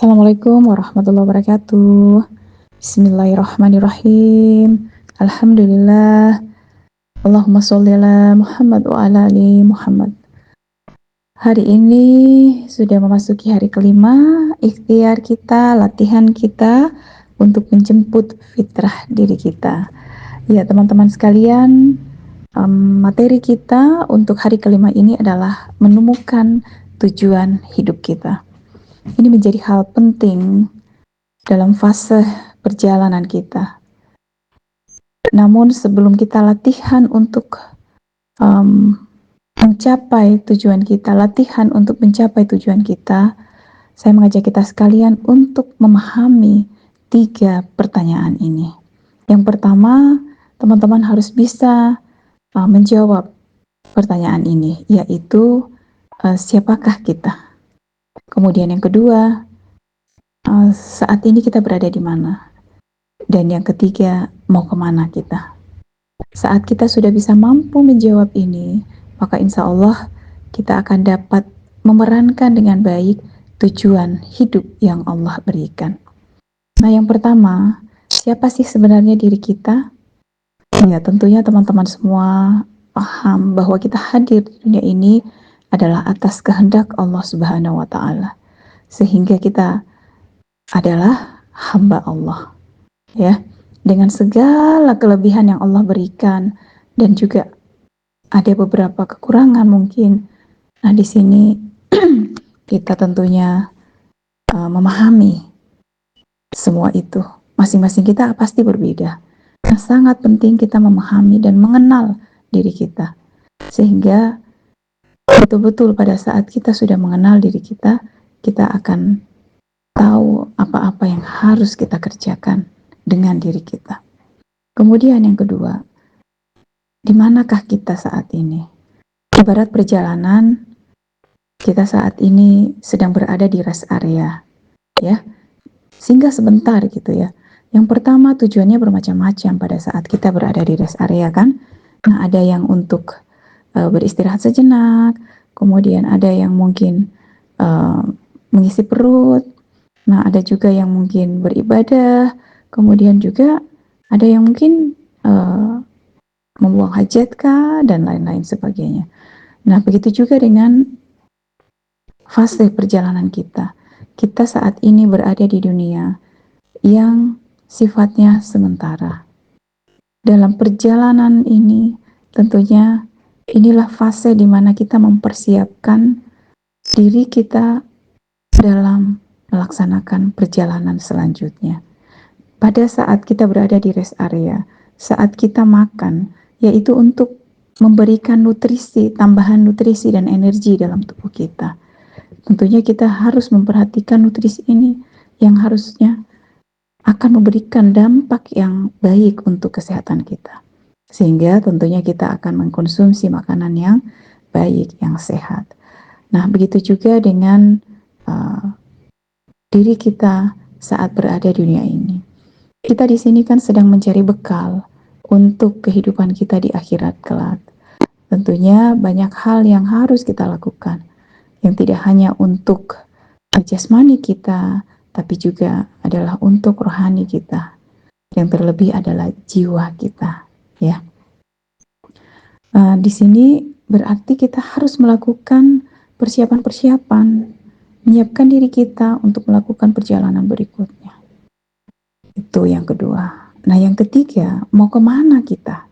Assalamualaikum warahmatullahi wabarakatuh. Bismillahirrahmanirrahim. Alhamdulillah. Allahumma sholli ala Muhammad wa ala ali Muhammad. Hari ini sudah memasuki hari kelima ikhtiar kita, latihan kita untuk menjemput fitrah diri kita. Ya teman-teman sekalian, materi kita untuk hari kelima ini adalah menemukan tujuan hidup kita. Ini menjadi hal penting dalam fase perjalanan kita. Namun sebelum kita latihan untuk mencapai tujuan kita, saya mengajak kita sekalian untuk memahami 3 pertanyaan ini. Yang pertama, teman-teman harus bisa menjawab pertanyaan ini, yaitu siapakah kita? Kemudian yang kedua, saat ini kita berada di mana? Dan yang ketiga, mau kemana kita? Saat kita sudah bisa mampu menjawab ini, maka insya Allah kita akan dapat memerankan dengan baik tujuan hidup yang Allah berikan. Nah, yang pertama, siapa sih sebenarnya diri kita? Ya, tentunya teman-teman semua paham bahwa kita hadir di dunia ini adalah atas kehendak Allah Subhanahu wa Ta'ala, sehingga kita adalah hamba Allah, ya, dengan segala kelebihan yang Allah berikan dan juga ada beberapa kekurangan mungkin. Nah, di sini kita tentunya memahami semua itu. Masing-masing kita pasti berbeda. Nah, sangat penting kita memahami dan mengenal diri kita, sehingga betul-betul pada saat kita sudah mengenal diri kita, kita akan tahu apa-apa yang harus kita kerjakan dengan diri kita. Kemudian yang kedua, di manakah kita saat ini? Ibarat perjalanan, kita saat ini sedang berada di rest area, ya. Singgah sebentar gitu ya. Yang pertama tujuannya bermacam-macam pada saat kita berada di rest area kan. Nah, ada yang untuk beristirahat sejenak, kemudian ada yang mungkin mengisi perut. Nah, ada juga yang mungkin beribadah, kemudian juga ada yang mungkin membuang hajat kah, dan lain-lain sebagainya. Nah, begitu juga dengan fase perjalanan kita. Kita saat ini berada di dunia yang sifatnya sementara. Dalam perjalanan ini, tentunya inilah fase di mana kita mempersiapkan diri kita dalam melaksanakan perjalanan selanjutnya. Pada saat kita berada di rest area, saat kita makan, yaitu untuk memberikan nutrisi, tambahan nutrisi dan energi dalam tubuh kita. Tentunya kita harus memperhatikan nutrisi ini yang harusnya akan memberikan dampak yang baik untuk kesehatan kita. Sehingga tentunya kita akan mengkonsumsi makanan yang baik, yang sehat. Nah, begitu juga dengan diri kita saat berada di dunia ini. Kita di sini kan sedang mencari bekal untuk kehidupan kita di akhirat kelak. Tentunya banyak hal yang harus kita lakukan, yang tidak hanya untuk jasmani kita, tapi juga adalah untuk rohani kita. Yang terlebih adalah jiwa kita, ya. Di sini berarti kita harus melakukan persiapan-persiapan, menyiapkan diri kita untuk melakukan perjalanan berikutnya. Itu yang kedua. Nah, yang ketiga, mau kemana kita?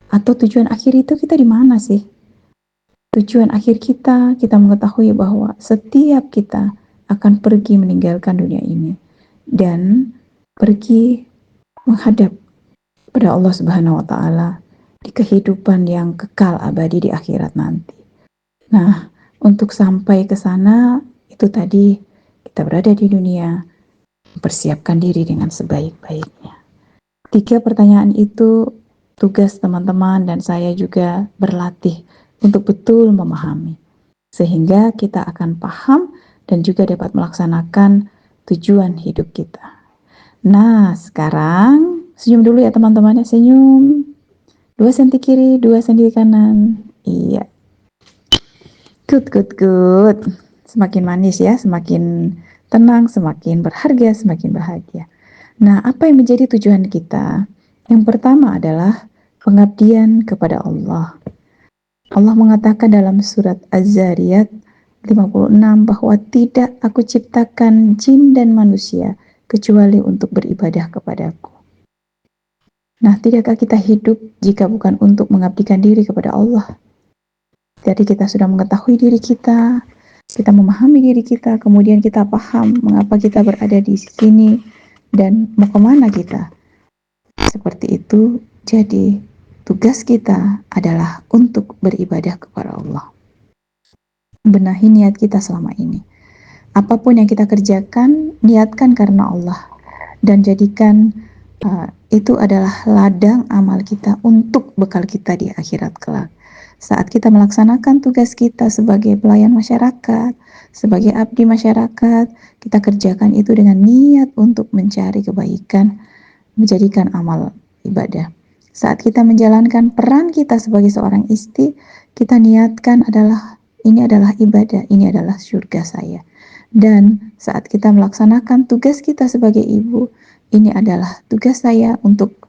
Atau tujuan akhir itu kita di mana sih? Tujuan akhir kita mengetahui bahwa setiap kita akan pergi meninggalkan dunia ini dan pergi menghadap pada Allah Subhanahu wa Ta'ala di kehidupan yang kekal abadi di akhirat nanti. Nah, untuk sampai ke sana itu tadi kita berada di dunia, mempersiapkan diri dengan sebaik-baiknya. 3 pertanyaan itu tugas teman-teman dan saya juga berlatih untuk betul memahami, sehingga kita akan paham dan juga dapat melaksanakan tujuan hidup kita. Nah, sekarang senyum dulu ya teman-teman, senyum. 2 senti kiri, 2 senti kanan. Iya. Good. Semakin manis ya, semakin tenang, semakin berharga, semakin bahagia. Nah, apa yang menjadi tujuan kita? Yang pertama adalah pengabdian kepada Allah. Allah mengatakan dalam surat Az-Zariyat 56 bahwa tidak aku ciptakan jin dan manusia kecuali untuk beribadah kepadaku. Nah, tidakkah kita hidup jika bukan untuk mengabdikan diri kepada Allah? Jadi kita sudah mengetahui diri kita memahami diri kita, kemudian kita paham mengapa kita berada di sini dan mau kemana kita. Seperti itu, jadi tugas kita adalah untuk beribadah kepada Allah. Benahi niat kita selama ini. Apapun yang kita kerjakan, niatkan karena Allah. Dan jadikan itu adalah ladang amal kita untuk bekal kita di akhirat kelak. Saat kita melaksanakan tugas kita sebagai pelayan masyarakat, sebagai abdi masyarakat, kita kerjakan itu dengan niat untuk mencari kebaikan, menjadikan amal ibadah. Saat kita menjalankan peran kita sebagai seorang istri, kita niatkan ini adalah ibadah, ini adalah surga saya. Dan saat kita melaksanakan tugas kita sebagai ibu, ini adalah tugas saya untuk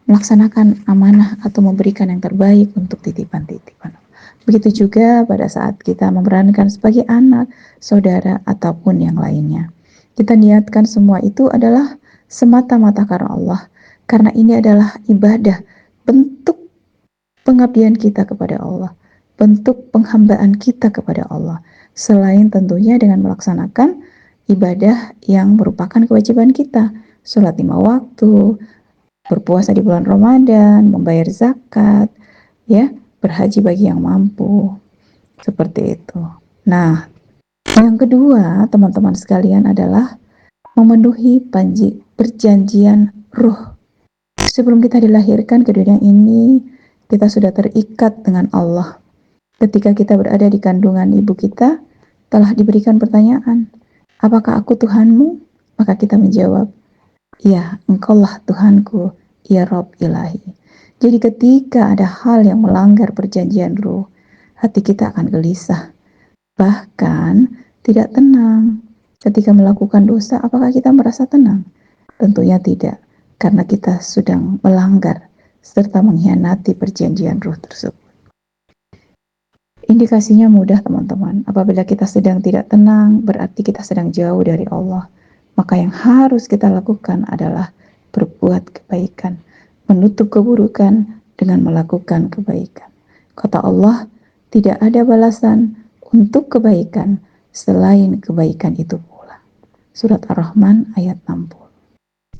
melaksanakan amanah atau memberikan yang terbaik untuk titipan-titipan. Begitu juga pada saat kita memerankan sebagai anak, saudara, ataupun yang lainnya. Kita niatkan semua itu adalah semata-mata karena Allah. Karena ini adalah ibadah, bentuk pengabdian kita kepada Allah, bentuk penghambaan kita kepada Allah. Selain tentunya dengan melaksanakan ibadah yang merupakan kewajiban kita, sholat 5 waktu, berpuasa di bulan Ramadan, membayar zakat, ya, berhaji bagi yang mampu. Seperti itu. Nah, yang kedua, teman-teman sekalian adalah memenuhi perjanjian ruh. Sebelum kita dilahirkan ke dunia ini, kita sudah terikat dengan Allah. Ketika kita berada di kandungan ibu kita, telah diberikan pertanyaan, apakah aku Tuhanmu? Maka kita menjawab, ya, Engkaulah Tuhanku, ya Rob ilahi. Jadi ketika ada hal yang melanggar perjanjian ruh, hati kita akan gelisah, bahkan tidak tenang. Ketika melakukan dosa, apakah kita merasa tenang? Tentunya tidak, karena kita sedang melanggar serta mengkhianati perjanjian ruh tersebut. Indikasinya mudah, teman-teman. Apabila kita sedang tidak tenang, berarti kita sedang jauh dari Allah. Maka yang harus kita lakukan adalah berbuat kebaikan, menutup keburukan dengan melakukan kebaikan. Kata Allah, tidak ada balasan untuk kebaikan selain kebaikan itu pula. Surat Ar-Rahman ayat 60.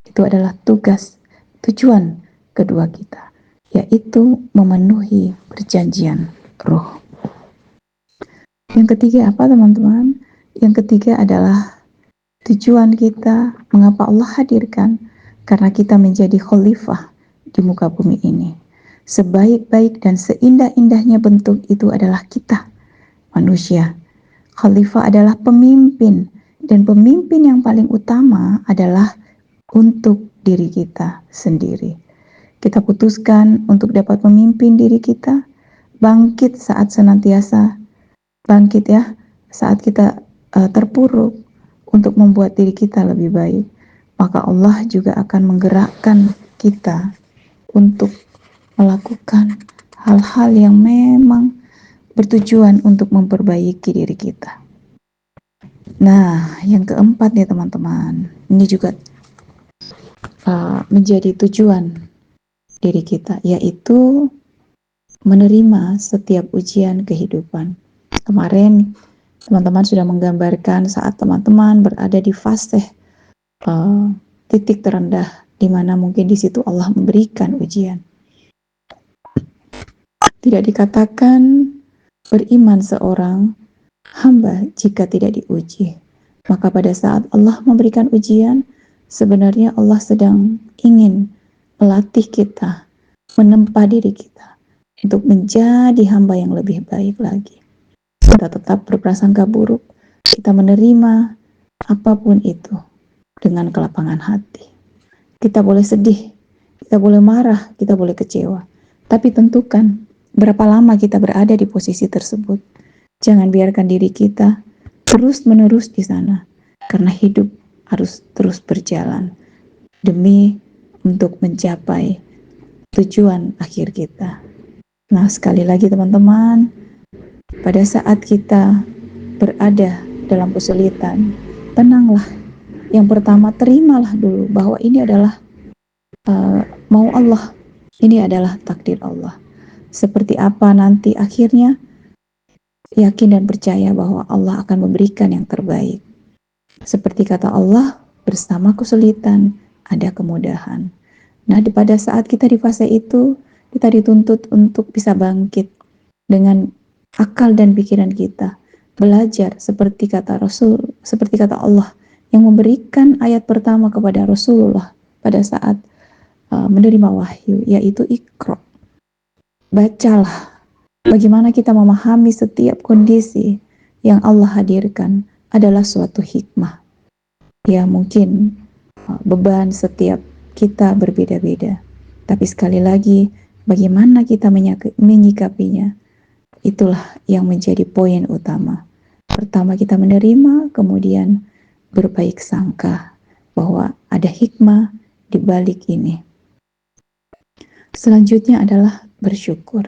Itu adalah tujuan kedua kita, yaitu memenuhi perjanjian ruh. Yang ketiga apa, teman-teman? Yang ketiga adalah tujuan kita, mengapa Allah hadirkan? Karena kita menjadi khalifah di muka bumi ini. Sebaik-baik dan seindah-indahnya bentuk itu adalah kita, manusia. Khalifah adalah pemimpin, dan pemimpin yang paling utama adalah untuk diri kita sendiri. Kita putuskan untuk dapat memimpin diri kita, bangkit saat senantiasa bangkit, ya, saat kita terpuruk untuk membuat diri kita lebih baik. Maka Allah juga akan menggerakkan kita untuk melakukan hal-hal yang memang bertujuan untuk memperbaiki diri kita. Nah, yang keempat nih teman-teman, ini juga menjadi tujuan diri kita, yaitu menerima setiap ujian kehidupan. Kemarin teman-teman sudah menggambarkan saat teman-teman berada di fase titik terendah, di mana mungkin di situ Allah memberikan ujian. Tidak dikatakan beriman seorang hamba jika tidak diuji. Maka pada saat Allah memberikan ujian, sebenarnya Allah sedang ingin melatih kita, menempa diri kita untuk menjadi hamba yang lebih baik lagi. Kita tetap berprasangka buruk, kita menerima apapun itu dengan kelapangan hati. Kita boleh sedih, kita boleh marah, kita boleh kecewa, tapi tentukan berapa lama kita berada di posisi tersebut. Jangan biarkan diri kita terus-menerus di sana, karena hidup harus terus berjalan demi untuk mencapai tujuan akhir kita. Nah, sekali lagi teman-teman, pada saat kita berada dalam kesulitan, tenanglah. Yang pertama, terimalah dulu bahwa ini adalah mau Allah, ini adalah takdir Allah. Seperti apa nanti akhirnya, yakin dan percaya bahwa Allah akan memberikan yang terbaik. Seperti kata Allah, bersama kesulitan ada kemudahan. Nah, pada saat kita di fase itu, kita dituntut untuk bisa bangkit dengan akal dan pikiran kita, belajar seperti kata Rasul, seperti kata Allah yang memberikan ayat pertama kepada Rasulullah pada saat menerima wahyu, yaitu Iqra. Bacalah. Bagaimana kita memahami setiap kondisi yang Allah hadirkan adalah suatu hikmah. Ya, mungkin beban setiap kita berbeda-beda, tapi sekali lagi bagaimana kita menyikapinya, itulah yang menjadi poin utama. Pertama, kita menerima, kemudian berbaik sangka bahwa ada hikmah di balik ini. Selanjutnya adalah bersyukur.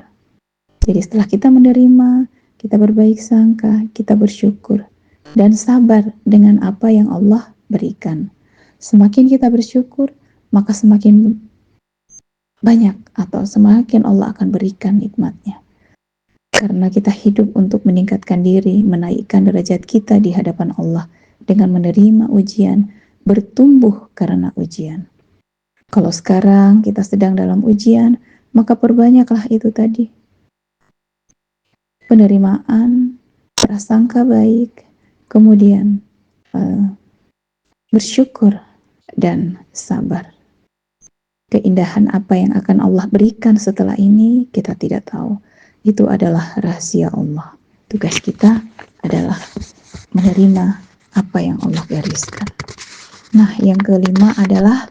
Jadi setelah kita menerima, kita berbaik sangka, kita bersyukur dan sabar dengan apa yang Allah berikan. Semakin kita bersyukur, maka semakin banyak atau semakin Allah akan berikan nikmatnya. Karena kita hidup untuk meningkatkan diri, menaikkan derajat kita di hadapan Allah dengan menerima ujian, bertumbuh karena ujian. Kalau sekarang kita sedang dalam ujian, maka perbanyaklah itu tadi. Penerimaan, prasangka baik, kemudian bersyukur dan sabar. Keindahan apa yang akan Allah berikan setelah ini kita tidak tahu. Itu adalah rahasia Allah. Tugas kita adalah menerima apa yang Allah gariskan. Nah, yang kelima adalah